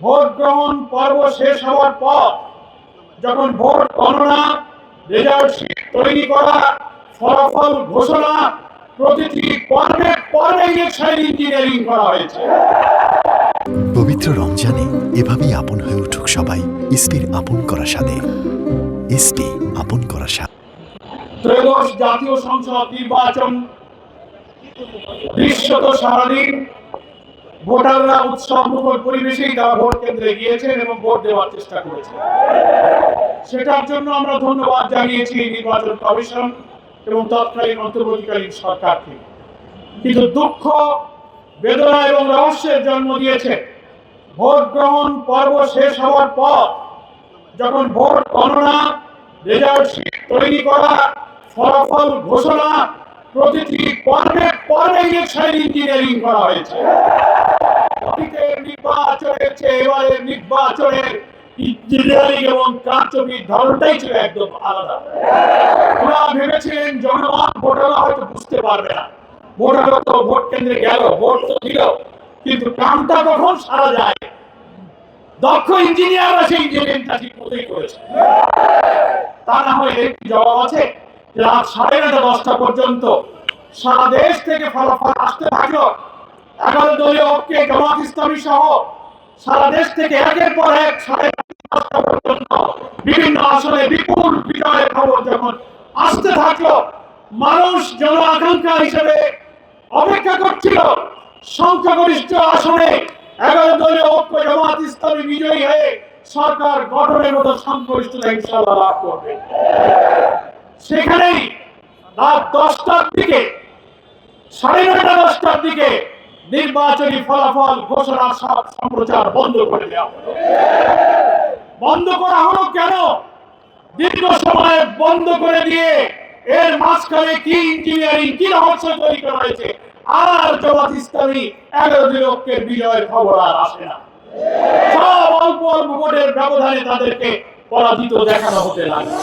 Vote গ্রহণ পর্ব শেষ হওয়ার পর যখন ভোট গণনা, রেজাল্ট শিট তৈরি করা, ফলাফল ঘোষণা, প্রতিটি পর্বে পর্বে ইলেকশন ইঞ্জিনিয়ারিং করা হয়েছে। পবিত্র রমজানে এভাবেই আপন হয়ে উঠুক সবাই ইসপির আপন করা স্বাদে। ইসপি আপন করা স্বাদ। ত্রয়োদশ জাতীয় সংসদ নির্বাচন দৃশ্যত সারাদিন ভোটাররা উৎসব মুখর পরিবেশেই তারা ভোট কেন্দ্রে গিয়েছেন এবং ভোট দেওয়ার চেষ্টা করেছেন। সেটার জন্য আমরা ধন্যবাদ জানিয়েছি নির্বাচন কমিশন এবং তৎকালীন অন্তর্বর্তীকালীন সরকারকে। কিন্তু দুঃখ, বেদনা এবং রহস্যের জন্ম দিয়েছে ভোট গ্রহণ পর্ব শেষ হওয়ার পর যখন ভোট গণনা, রেজাল্ট শিট তৈরি করা, ফলাফল ঘোষণা, প্রতিটি পর্বে পর্বে ইলেকশন ইঞ্জিনিয়ারিং করা হয়েছে। নির্বাচনের চেয়ে এবারের নির্বাচনের ইঞ্জিনিয়ারিং এবং কারচুপির ধরনটাই ছিল একদম আলাদা। ওরা ভেবেছিলেন জনগণ ভোটাররা হয়তো বুঝতে পারবে না, ভোটাররা তো ভোট কেন্দ্রে গেল, ভোট তো দিল, কিন্তু কামটা কখন সারা যায়। দক্ষ ইঞ্জিনিয়াররা সেই ইঞ্জিনিয়ারিংটা ঠিক মতোই করেছে। তা না হয় একটি জবাব আছে, রাত 9:30 10টা পর্যন্ত সারা দেশ থেকে ফলাফল আসতে থাকলো। 11 দলীয় ঐক্যে জামাত ইসলামী সহ সারা দেশ থেকে একের পর এক 10:30 পর্যন্ত বিভিন্ন আসনে বিপুল বিজয়ের খবর যখন আসতে থাকলো, মানুষ জন আকাঙ্ক্ষা হিসেবে অপেক্ষা করছিল সংখ্যাগরিষ্ঠ আসনে 11 দলীয় ঐক্য জামাত ইসলামী বিজয়ী হয়ে সরকার গঠনের মতো সংখ্যাগরিষ্ঠতা ইনশাআল্লাহ লাভ করবে। সেখানেই রাত 10টার দিকে, 9:30 10টার দিকে নির্বাচনী ফলাফল ঘোষণার সব সম্প্রচার বন্ধ করে দেওয়া হলো। বন্ধ করা হলো কেন? দীর্ঘ সময় বন্ধ করে দিয়ে এর মাঝখানে কি ইঞ্জিনিয়ারিং, কি রহস্য তৈরি করা হয়েছে, আর জামাত ইসলামী 11 দলীয় ঐক্যের বিজয়ের খবর আর আসে না। সব অল্প অল্প ভোটের ব্যবধানে তাদেরকে পরাজিত দেখানো হতে লাগে।